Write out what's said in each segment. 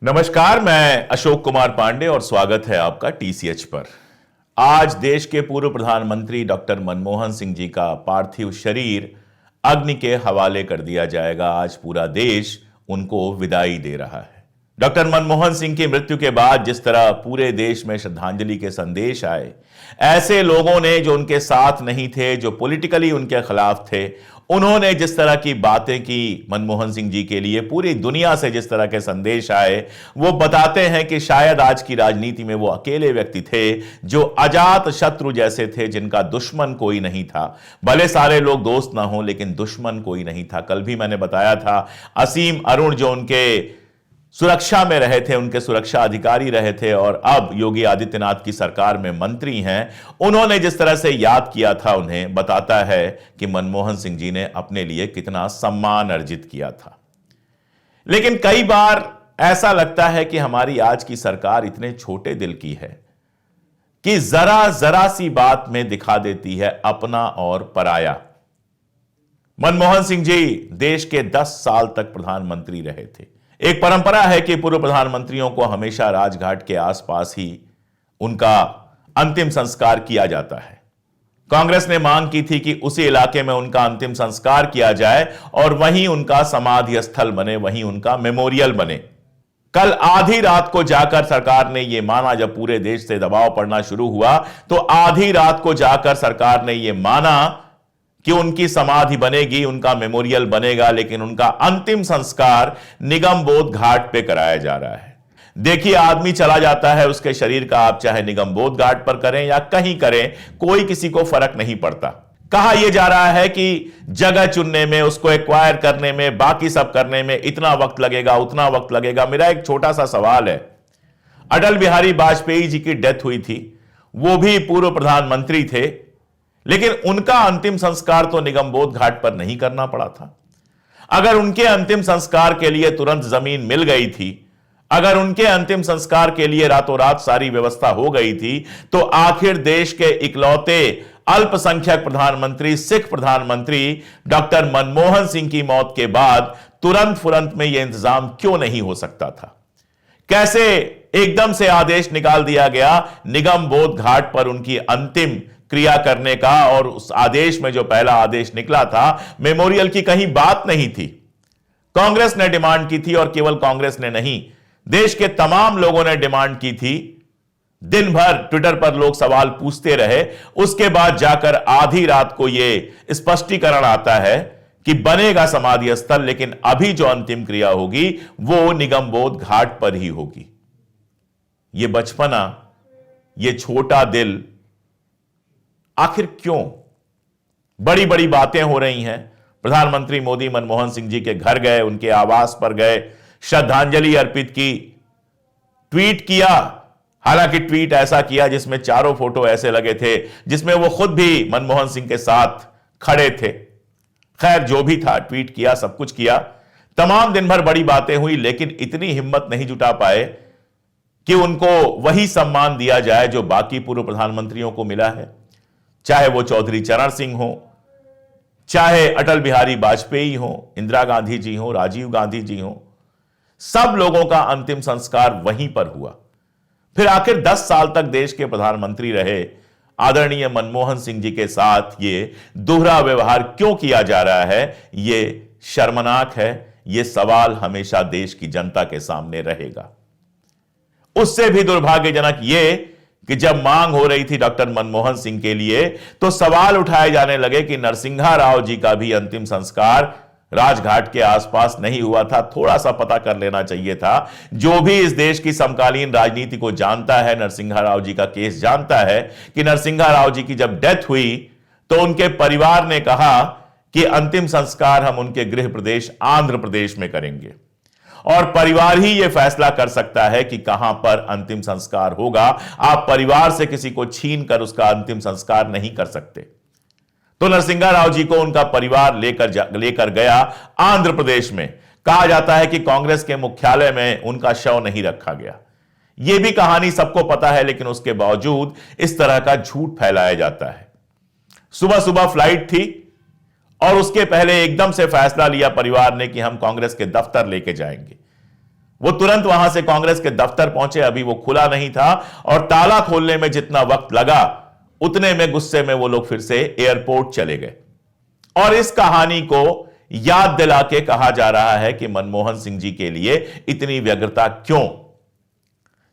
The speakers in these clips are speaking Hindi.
नमस्कार, मैं अशोक कुमार पांडे और स्वागत है आपका टीसीएच पर। आज देश के पूर्व प्रधानमंत्री डॉक्टर मनमोहन सिंह जी का पार्थिव शरीर अग्नि के हवाले कर दिया जाएगा। आज पूरा देश उनको विदाई दे रहा है। डॉक्टर मनमोहन सिंह की मृत्यु के बाद जिस तरह पूरे देश में श्रद्धांजलि के संदेश आए, ऐसे लोगों ने जो उनके साथ नहीं थे, जो पॉलिटिकली उनके खिलाफ थे, उन्होंने जिस तरह की बातें की मनमोहन सिंह जी के लिए, पूरी दुनिया से जिस तरह के संदेश आए, वो बताते हैं कि शायद आज की राजनीति में वो अकेले व्यक्ति थे जो अजात शत्रु जैसे थे, जिनका दुश्मन कोई नहीं था। भले सारे लोग दोस्त ना हो, लेकिन दुश्मन कोई नहीं था। कल भी मैंने बताया था, असीम अरुण जो उनके सुरक्षा में रहे थे, उनके सुरक्षा अधिकारी रहे थे और अब योगी आदित्यनाथ की सरकार में मंत्री हैं, उन्होंने जिस तरह से याद किया था उन्हें, बताता है कि मनमोहन सिंह जी ने अपने लिए कितना सम्मान अर्जित किया था। लेकिन कई बार ऐसा लगता है कि हमारी आज की सरकार इतने छोटे दिल की है कि जरा जरा सी बात में दिखा देती है अपना और पराया। मनमोहन सिंह जी देश के 10 साल तक प्रधानमंत्री रहे थे। एक परंपरा है कि पूर्व प्रधानमंत्रियों को हमेशा राजघाट के आसपास ही उनका अंतिम संस्कार किया जाता है। कांग्रेस ने मांग की थी कि उसी इलाके में उनका अंतिम संस्कार किया जाए और वहीं उनका समाधि स्थल बने, वहीं उनका मेमोरियल बने। कल आधी रात को जाकर सरकार ने यह माना, जब पूरे देश से दबाव पड़ना शुरू हुआ तो आधी रात को जाकर सरकार ने यह माना कि उनकी समाधि बनेगी, उनका मेमोरियल बनेगा, लेकिन उनका अंतिम संस्कार निगमबोध घाट पे कराया जा रहा है। देखिए, आदमी चला जाता है, उसके शरीर का आप चाहे निगमबोध घाट पर करें या कहीं करें, कोई किसी को फर्क नहीं पड़ता। कहा यह जा रहा है कि जगह चुनने में, उसको एक्वायर करने में, बाकी सब करने में इतना वक्त लगेगा, उतना वक्त लगेगा। मेरा एक छोटा सा सवाल है, अटल बिहारी वाजपेयी जी की डेथ हुई थी, वो भी पूर्व प्रधानमंत्री थे, लेकिन उनका अंतिम संस्कार तो निगमबोध घाट पर नहीं करना पड़ा था। अगर उनके अंतिम संस्कार के लिए तुरंत जमीन मिल गई थी, अगर उनके अंतिम संस्कार के लिए रातों रात सारी व्यवस्था हो गई थी, तो आखिर देश के इकलौते अल्पसंख्यक प्रधानमंत्री, सिख प्रधानमंत्री डॉक्टर मनमोहन सिंह की मौत के बाद तुरंत फुरंत में यह इंतजाम क्यों नहीं हो सकता था? कैसे एकदम से आदेश निकाल दिया गया निगमबोध घाट पर उनकी अंतिम क्रिया करने का, और उस आदेश में जो पहला आदेश निकला था, मेमोरियल की कहीं बात नहीं थी। कांग्रेस ने डिमांड की थी, और केवल कांग्रेस ने नहीं, देश के तमाम लोगों ने डिमांड की थी। दिन भर ट्विटर पर लोग सवाल पूछते रहे। उसके बाद जाकर आधी रात को यह स्पष्टीकरण आता है कि बनेगा समाधि स्थल, लेकिन अभी जो अंतिम क्रिया होगी वो निगमबोध घाट पर ही होगी। यह बचपना, यह छोटा दिल, आखिर क्यों? बड़ी बड़ी बातें हो रही हैं। प्रधानमंत्री मोदी मनमोहन सिंह जी के घर गए, उनके आवास पर गए, श्रद्धांजलि अर्पित की, ट्वीट किया। हालांकि ट्वीट ऐसा किया जिसमें चारों फोटो ऐसे लगे थे जिसमें वो खुद भी मनमोहन सिंह के साथ खड़े थे। खैर, जो भी था, ट्वीट किया, सब कुछ किया। तमाम दिन भर बड़ी बातें हुई, लेकिन इतनी हिम्मत नहीं जुटा पाए कि उनको वही सम्मान दिया जाए जो बाकी पूर्व प्रधानमंत्रियों को मिला है। चाहे वो चौधरी चरण सिंह हो, चाहे अटल बिहारी वाजपेयी हो, इंदिरा गांधी जी हो, राजीव गांधी जी हो, सब लोगों का अंतिम संस्कार वहीं पर हुआ। फिर आखिर 10 साल तक देश के प्रधानमंत्री रहे आदरणीय मनमोहन सिंह जी के साथ ये दोहरा व्यवहार क्यों किया जा रहा है? ये शर्मनाक है। ये सवाल हमेशा देश की जनता के सामने रहेगा। उससे भी दुर्भाग्यजनक ये कि जब मांग हो रही थी डॉक्टर मनमोहन सिंह के लिए, तो सवाल उठाए जाने लगे कि नरसिंहा राव जी का भी अंतिम संस्कार राजघाट के आसपास नहीं हुआ था। थोड़ा सा पता कर लेना चाहिए था। जो भी इस देश की समकालीन राजनीति को जानता है, नरसिंहा राव जी का केस जानता है कि नरसिंहा राव जी की जब डेथ हुई तो उनके परिवार ने कहा कि अंतिम संस्कार हम उनके गृह प्रदेश आंध्र प्रदेश में करेंगे, और परिवार ही यह फैसला कर सकता है कि कहां पर अंतिम संस्कार होगा। आप परिवार से किसी को छीन कर उसका अंतिम संस्कार नहीं कर सकते। तो नरसिंहा राव जी को उनका परिवार लेकर गया आंध्र प्रदेश में। कहा जाता है कि कांग्रेस के मुख्यालय में उनका शव नहीं रखा गया। यह भी कहानी सबको पता है, लेकिन उसके बावजूद इस तरह का झूठ फैलाया जाता है। सुबह सुबह फ्लाइट थी और उसके पहले एकदम से फैसला लिया परिवार ने कि हम कांग्रेस के दफ्तर लेके जाएंगे। वो तुरंत वहां से कांग्रेस के दफ्तर पहुंचे, अभी वो खुला नहीं था, और ताला खोलने में जितना वक्त लगा उतने में गुस्से में वो लोग फिर से एयरपोर्ट चले गए। और इस कहानी को याद दिला के कहा जा रहा है कि मनमोहन सिंह जी के लिए इतनी व्यग्रता क्यों।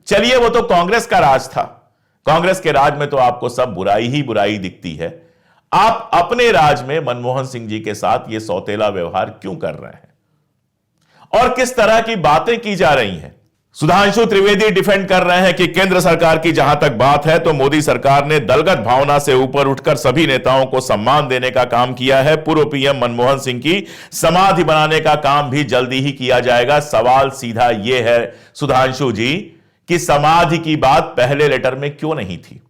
चलिए, वो तो कांग्रेस का राज था, कांग्रेस के राज में तो आपको सब बुराई ही बुराई दिखती है। आप अपने राज में मनमोहन सिंह जी के साथ यह सौतेला व्यवहार क्यों कर रहे हैं और किस तरह की बातें की जा रही हैं। सुधांशु त्रिवेदी डिफेंड कर रहे हैं कि केंद्र सरकार की जहां तक बात है तो मोदी सरकार ने दलगत भावना से ऊपर उठकर सभी नेताओं को सम्मान देने का काम किया है। पूर्व पीएम मनमोहन सिंह की समाधि बनाने का काम भी जल्दी ही किया जाएगा। सवाल सीधा यह है सुधांशु जी कि समाधि की बात पहले लेटर में क्यों नहीं थी?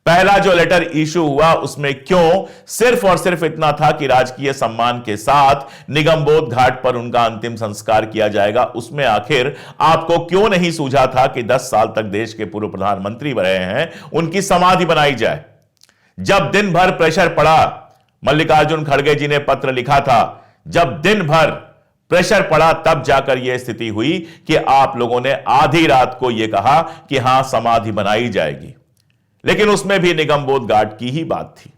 पहला जो लेटर इशू हुआ उसमें क्यों सिर्फ और सिर्फ इतना था कि राजकीय सम्मान के साथ निगमबोध घाट पर उनका अंतिम संस्कार किया जाएगा। उसमें आखिर आपको क्यों नहीं सूझा था कि 10 साल तक देश के पूर्व प्रधानमंत्री रहे हैं, उनकी समाधि बनाई जाए? जब दिन भर प्रेशर पड़ा, मल्लिकार्जुन खड़गे जी ने पत्र लिखा था, जब दिन भर प्रेशर पड़ा तब जाकर यह स्थिति हुई कि आप लोगों ने आधी रात को यह कहा कि हां समाधि बनाई जाएगी, लेकिन उसमें भी निगमबोध घाट की ही बात थी।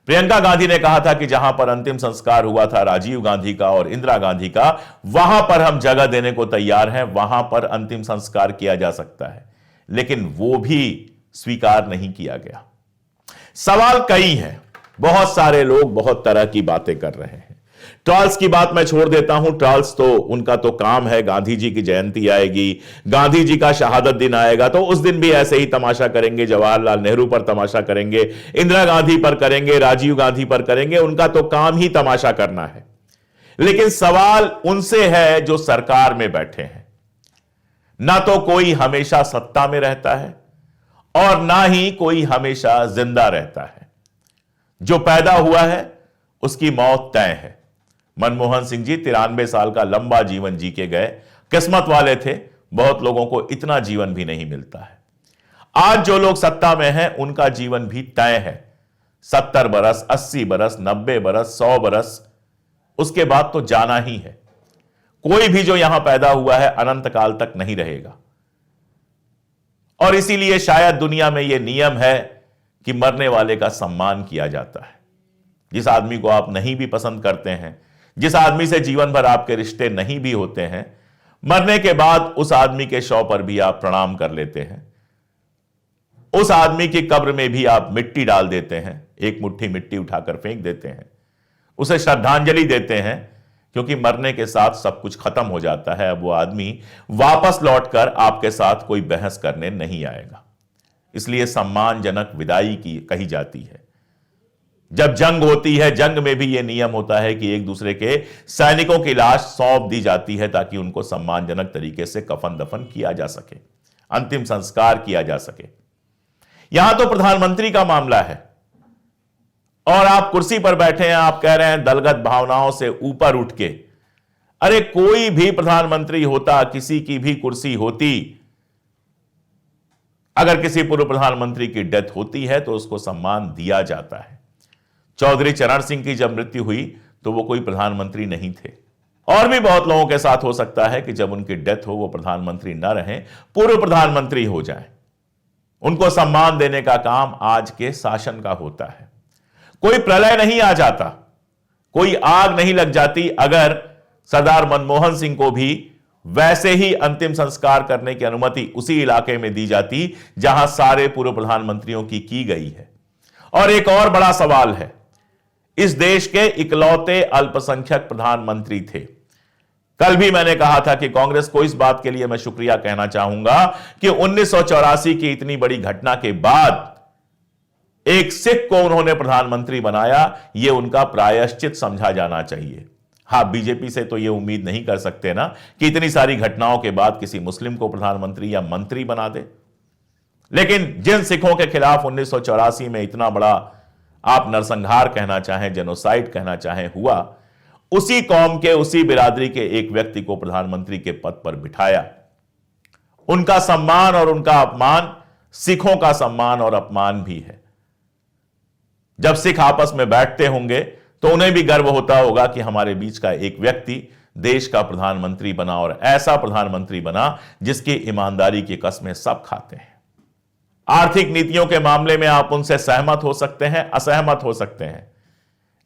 प्रियंका गांधी ने कहा था कि जहां पर अंतिम संस्कार हुआ था राजीव गांधी का और इंदिरा गांधी का, वहां पर हम जगह देने को तैयार हैं, वहां पर अंतिम संस्कार किया जा सकता है, लेकिन वो भी स्वीकार नहीं किया गया। सवाल कई हैं, बहुत सारे लोग बहुत तरह की बातें कर रहे हैं। ट्रॉल्स की बात मैं छोड़ देता हूं, ट्रॉल्स तो उनका तो काम है। गांधी जी की जयंती आएगी, गांधी जी का शहादत दिन आएगा तो उस दिन भी ऐसे ही तमाशा करेंगे। जवाहरलाल नेहरू पर तमाशा करेंगे, इंदिरा गांधी पर करेंगे, राजीव गांधी पर करेंगे, उनका तो काम ही तमाशा करना है। लेकिन सवाल उनसे है जो सरकार में बैठे हैं। ना तो कोई हमेशा सत्ता में रहता है और ना ही कोई हमेशा जिंदा रहता है। जो पैदा हुआ है उसकी मौत तय है। मनमोहन सिंह जी 93 साल का लंबा जीवन जी के गए, किस्मत वाले थे। बहुत लोगों को इतना जीवन भी नहीं मिलता है। आज जो लोग सत्ता में हैं उनका जीवन भी तय है, 70 बरस, 80 बरस, 90 बरस, 100 बरस, उसके बाद तो जाना ही है। कोई भी जो यहां पैदा हुआ है अनंत काल तक नहीं रहेगा। और इसीलिए शायद दुनिया में यह नियम है कि मरने वाले का सम्मान किया जाता है। जिस आदमी को आप नहीं भी पसंद करते हैं, जिस आदमी से जीवन भर आपके रिश्ते नहीं भी होते हैं, मरने के बाद उस आदमी के शव पर भी आप प्रणाम कर लेते हैं, उस आदमी की कब्र में भी आप मिट्टी डाल देते हैं, एक मुट्ठी मिट्टी उठाकर फेंक देते हैं, उसे श्रद्धांजलि देते हैं, क्योंकि मरने के साथ सब कुछ खत्म हो जाता है। अब वो आदमी वापस लौटकर आपके साथ कोई बहस करने नहीं आएगा। इसलिए सम्मानजनक विदाई की कही जाती है। जब जंग होती है, जंग में भी यह नियम होता है कि एक दूसरे के सैनिकों की लाश सौंप दी जाती है ताकि उनको सम्मानजनक तरीके से कफन दफन किया जा सके, अंतिम संस्कार किया जा सके। यहां तो प्रधानमंत्री का मामला है और आप कुर्सी पर बैठे हैं, आप कह रहे हैं दलगत भावनाओं से ऊपर उठ के। अरे कोई भी प्रधानमंत्री होता, किसी की भी कुर्सी होती, अगर किसी पूर्व प्रधानमंत्री की डेथ होती है तो उसको सम्मान दिया जाता है। चौधरी चरण सिंह की जब मृत्यु हुई तो वो कोई प्रधानमंत्री नहीं थे। और भी बहुत लोगों के साथ हो सकता है कि जब उनकी डेथ हो वो प्रधानमंत्री न रहें, पूर्व प्रधानमंत्री हो जाएं। उनको सम्मान देने का काम आज के शासन का होता है। कोई प्रलय नहीं आ जाता, कोई आग नहीं लग जाती अगर सरदार मनमोहन सिंह को भी वैसे ही अंतिम संस्कार करने की अनुमति उसी इलाके में दी जाती जहां सारे पूर्व प्रधानमंत्रियों की गई है। और एक और बड़ा सवाल है, इस देश के इकलौते अल्पसंख्यक प्रधानमंत्री थे। कल भी मैंने कहा था कि कांग्रेस को इस बात के लिए मैं शुक्रिया कहना चाहूंगा कि 1984 की इतनी बड़ी घटना के बाद एक सिख को उन्होंने प्रधानमंत्री बनाया। यह उनका प्रायश्चित समझा जाना चाहिए। हां, बीजेपी से तो यह उम्मीद नहीं कर सकते ना कि इतनी सारी घटनाओं के बाद किसी मुस्लिम को प्रधानमंत्री या मंत्री बना दे। लेकिन जिन सिखों के खिलाफ 1984 में इतना बड़ा, आप नरसंहार कहना चाहें, जेनोसाइड कहना चाहें, हुआ, उसी कौम के, उसी बिरादरी के एक व्यक्ति को प्रधानमंत्री के पद पर बिठाया। उनका सम्मान और उनका अपमान सिखों का सम्मान और अपमान भी है। जब सिख आपस में बैठते होंगे तो उन्हें भी गर्व होता होगा कि हमारे बीच का एक व्यक्ति देश का प्रधानमंत्री बना और ऐसा प्रधानमंत्री बना जिसकी ईमानदारी की कस्में सब खाते हैं। आर्थिक नीतियों के मामले में आप उनसे सहमत हो सकते हैं, असहमत हो सकते हैं,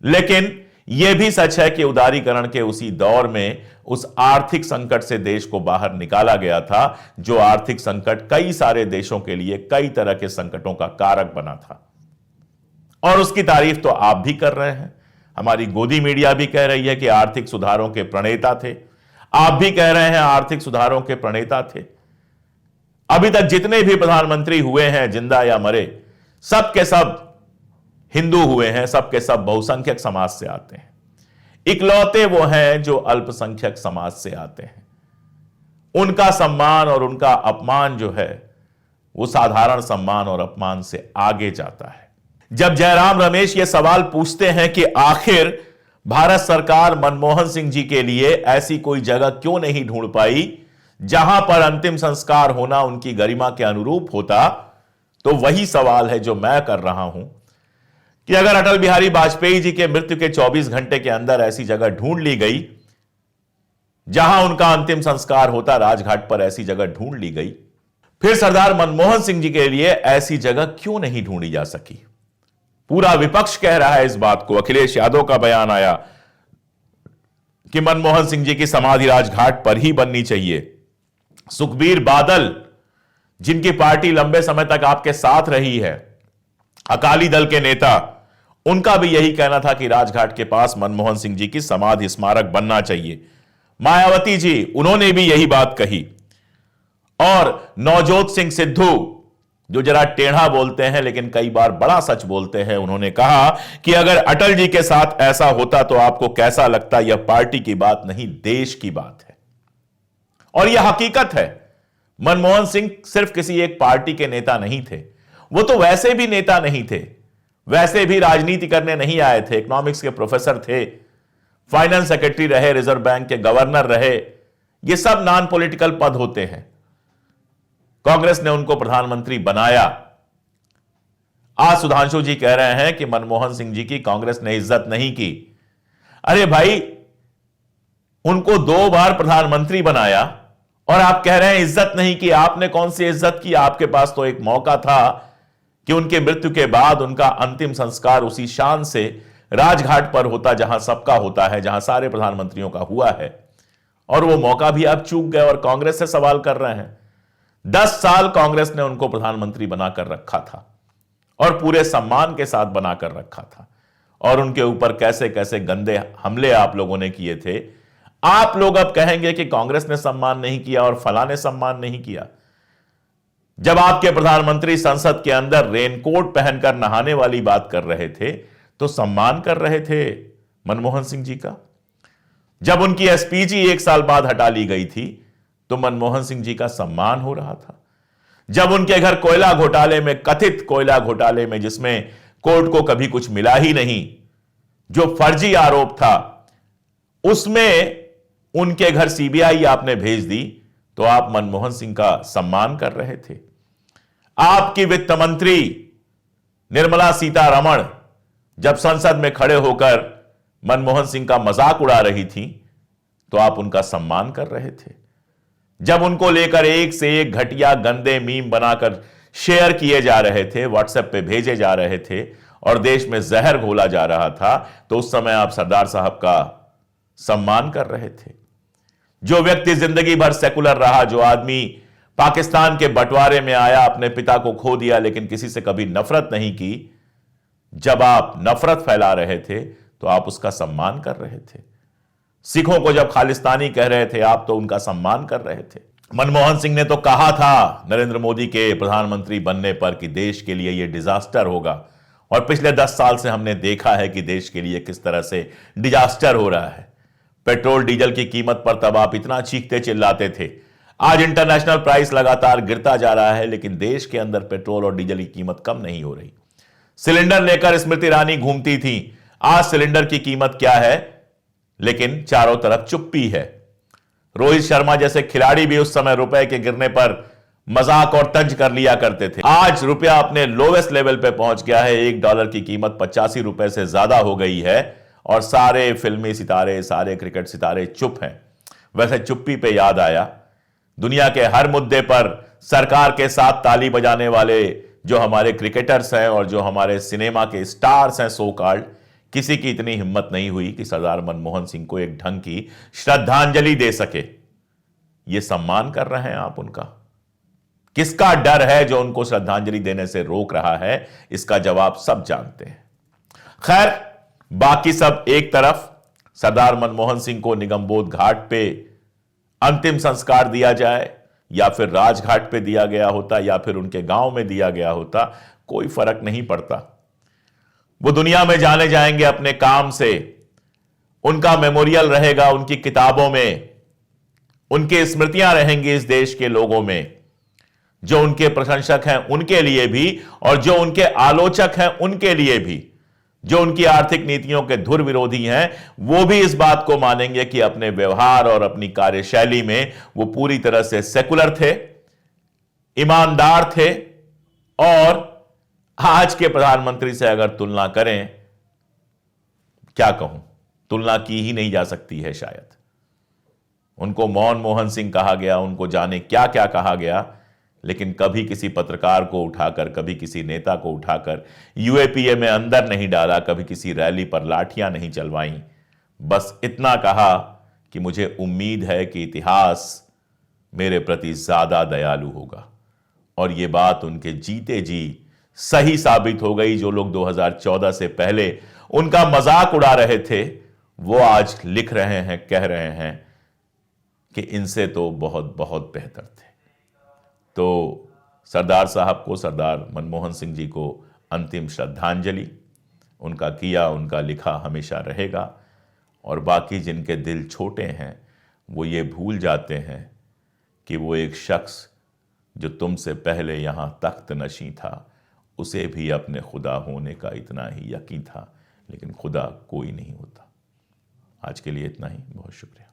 लेकिन यह भी सच है कि उदारीकरण के उसी दौर में उस आर्थिक संकट से देश को बाहर निकाला गया था, जो आर्थिक संकट कई सारे देशों के लिए कई तरह के संकटों का कारक बना था। और उसकी तारीफ तो आप भी कर रहे हैं, हमारी गोदी मीडिया भी कह रही है कि आर्थिक सुधारों के प्रणेता थे, आप भी कह रहे हैं आर्थिक सुधारों के प्रणेता थे। अभी तक जितने भी प्रधानमंत्री हुए हैं, जिंदा या मरे, सब के सब हिंदू हुए हैं, सब के सब बहुसंख्यक समाज से आते हैं। इकलौते वो हैं जो अल्पसंख्यक समाज से आते हैं। उनका सम्मान और उनका अपमान जो है वो साधारण सम्मान और अपमान से आगे जाता है। जब जयराम रमेश ये सवाल पूछते हैं कि आखिर भारत सरकार मनमोहन सिंह जी के लिए ऐसी कोई जगह क्यों नहीं ढूंढ पाई जहां पर अंतिम संस्कार होना उनकी गरिमा के अनुरूप होता, तो वही सवाल है जो मैं कर रहा हूं कि अगर अटल बिहारी वाजपेयी जी के मृत्यु के 24 घंटे के अंदर ऐसी जगह ढूंढ ली गई जहां उनका अंतिम संस्कार होता, राजघाट पर ऐसी जगह ढूंढ ली गई, फिर सरदार मनमोहन सिंह जी के लिए ऐसी जगह क्यों नहीं ढूंढी जा सकी? पूरा विपक्ष कह रहा है इस बात को। अखिलेश यादव का बयान आया कि मनमोहन सिंह जी की समाधि राजघाट पर ही बननी चाहिए। सुखबीर बादल, जिनकी पार्टी लंबे समय तक आपके साथ रही है, अकाली दल के नेता, उनका भी यही कहना था कि राजघाट के पास मनमोहन सिंह जी की समाधि स्मारक बनना चाहिए। मायावती जी, उन्होंने भी यही बात कही। और नवजोत सिंह सिद्धू, जो जरा टेढ़ा बोलते हैं लेकिन कई बार बड़ा सच बोलते हैं, उन्होंने कहा कि अगर अटल जी के साथ ऐसा होता तो आपको कैसा लगता? यह पार्टी की बात नहीं, देश की बात है। और यह हकीकत है। मनमोहन सिंह सिर्फ किसी एक पार्टी के नेता नहीं थे, वो तो वैसे भी नेता नहीं थे, वैसे भी राजनीति करने नहीं आए थे। इकोनॉमिक्स के प्रोफेसर थे, फाइनेंस सेक्रेटरी रहे, रिजर्व बैंक के गवर्नर रहे। ये सब नॉन पॉलिटिकल पद होते हैं। कांग्रेस ने उनको प्रधानमंत्री बनाया। आज सुधांशु जी कह रहे हैं कि मनमोहन सिंह जी की कांग्रेस ने इज्जत नहीं की। अरे भाई, उनको 2 बार प्रधानमंत्री बनाया और आप कह रहे हैं इज्जत नहीं की। आपने कौन सी इज्जत की? आपके पास तो एक मौका था कि उनके मृत्यु के बाद उनका अंतिम संस्कार उसी शान से राजघाट पर होता जहां सबका होता है, जहां सारे प्रधानमंत्रियों का हुआ है। और वो मौका भी आप चूक गए और कांग्रेस से सवाल कर रहे हैं। 10 साल कांग्रेस ने उनको प्रधानमंत्री बनाकर रखा था और पूरे सम्मान के साथ बनाकर रखा था। और उनके ऊपर कैसे कैसे गंदे हमले आप लोगों ने किए थे। आप लोग अब कहेंगे कि कांग्रेस ने सम्मान नहीं किया और फला ने सम्मान नहीं किया। जब आपके प्रधानमंत्री संसद के अंदर रेनकोट पहनकर नहाने वाली बात कर रहे थे तो सम्मान कर रहे थे मनमोहन सिंह जी का। जब उनकी एसपीजी 1 साल बाद हटा ली गई थी तो मनमोहन सिंह जी का सम्मान हो रहा था। जब उनके घर कोयला घोटाले में, कथित कोयला घोटाले में, जिसमें कोर्ट को कभी कुछ मिला ही नहीं, जो फर्जी आरोप था, उसमें उनके घर सीबीआई आपने भेज दी तो आप मनमोहन सिंह का सम्मान कर रहे थे। आपकी वित्त मंत्री निर्मला सीतारमण जब संसद में खड़े होकर मनमोहन सिंह का मजाक उड़ा रही थी तो आप उनका सम्मान कर रहे थे। जब उनको लेकर एक से एक घटिया गंदे मीम बनाकर शेयर किए जा रहे थे, व्हाट्सएप पे भेजे जा रहे थे और देश में जहर घोला जा रहा था, तो उस समय आप सरदार साहब का सम्मान कर रहे थे। जो व्यक्ति जिंदगी भर सेकुलर रहा, जो आदमी पाकिस्तान के बंटवारे में आया, अपने पिता को खो दिया लेकिन किसी से कभी नफरत नहीं की, जब आप नफरत फैला रहे थे तो आप उसका सम्मान कर रहे थे। सिखों को जब खालिस्तानी कह रहे थे आप तो उनका सम्मान कर रहे थे। मनमोहन सिंह ने तो कहा था नरेंद्र मोदी के प्रधानमंत्री बनने पर कि देश के लिए यह डिजास्टर होगा, और पिछले 10 साल से हमने देखा है कि देश के लिए किस तरह से डिजास्टर हो रहा है। पेट्रोल डीजल की कीमत पर तब आप इतना चीखते चिल्लाते थे। आज इंटरनेशनल प्राइस लगातार गिरता जा रहा है लेकिन देश के अंदर पेट्रोल और डीजल की कीमत कम नहीं हो रही। सिलेंडर लेकर स्मृति ईरानी घूमती थी, आज सिलेंडर की कीमत क्या है, लेकिन चारों तरफ चुप्पी है। रोहित शर्मा जैसे खिलाड़ी भी उस समय रुपए के गिरने पर मजाक और तंज कर लिया करते थे। आज रुपया अपने लोवेस्ट लेवल पे पहुंच गया है। $1 की कीमत 85 रुपए से ज्यादा हो गई है और सारे फिल्मी सितारे, सारे क्रिकेट सितारे चुप हैं। वैसे चुप्पी पे याद आया, दुनिया के हर मुद्दे पर सरकार के साथ ताली बजाने वाले जो हमारे क्रिकेटर्स हैं और जो हमारे सिनेमा के स्टार्स हैं सो कॉल्ड, किसी की इतनी हिम्मत नहीं हुई कि सरदार मनमोहन सिंह को एक ढंग की श्रद्धांजलि दे सके। ये सम्मान कर रहे हैं आप उनका? किसका डर है जो उनको श्रद्धांजलि देने से रोक रहा है? इसका जवाब सब जानते हैं। खैर, बाकी सब एक तरफ, सरदार मनमोहन सिंह को निगमबोध घाट पे अंतिम संस्कार दिया जाए या फिर राजघाट पे दिया गया होता या फिर उनके गांव में दिया गया होता, कोई फर्क नहीं पड़ता। वो दुनिया में जाने जाएंगे अपने काम से, उनका मेमोरियल रहेगा उनकी किताबों में, उनकी स्मृतियां रहेंगी इस देश के लोगों में। जो उनके प्रशंसक हैं उनके लिए भी और जो उनके आलोचक हैं उनके लिए भी, जो उनकी आर्थिक नीतियों के धुर विरोधी हैं, वो भी इस बात को मानेंगे कि अपने व्यवहार और अपनी कार्यशैली में वो पूरी तरह से सेकुलर थे, ईमानदार थे। और आज के प्रधानमंत्री से अगर तुलना करें, क्या कहूं, तुलना की ही नहीं जा सकती है शायद। उनको मनमोहन सिंह कहा गया, उनको जाने क्या क्या कहा गया, लेकिन कभी किसी पत्रकार को उठाकर, कभी किसी नेता को उठाकर यूएपीए में अंदर नहीं डाला, कभी किसी रैली पर लाठियां नहीं चलवाई। बस इतना कहा कि मुझे उम्मीद है कि इतिहास मेरे प्रति ज्यादा दयालु होगा। और यह बात उनके जीते जी सही साबित हो गई। जो लोग 2014 से पहले उनका मजाक उड़ा रहे थे, वो आज लिख रहे हैं, कह रहे हैं कि इनसे तो बहुत बहुत बेहतर थे। तो सरदार साहब को, सरदार मनमोहन सिंह जी को अंतिम श्रद्धांजलि। उनका किया, उनका लिखा हमेशा रहेगा। और बाकी जिनके दिल छोटे हैं वो ये भूल जाते हैं कि वो एक शख्स जो तुमसे पहले यहां तख्त नशीं था, उसे भी अपने खुदा होने का इतना ही यकीन था, लेकिन खुदा कोई नहीं होता। आज के लिए इतना ही। बहुत शुक्रिया।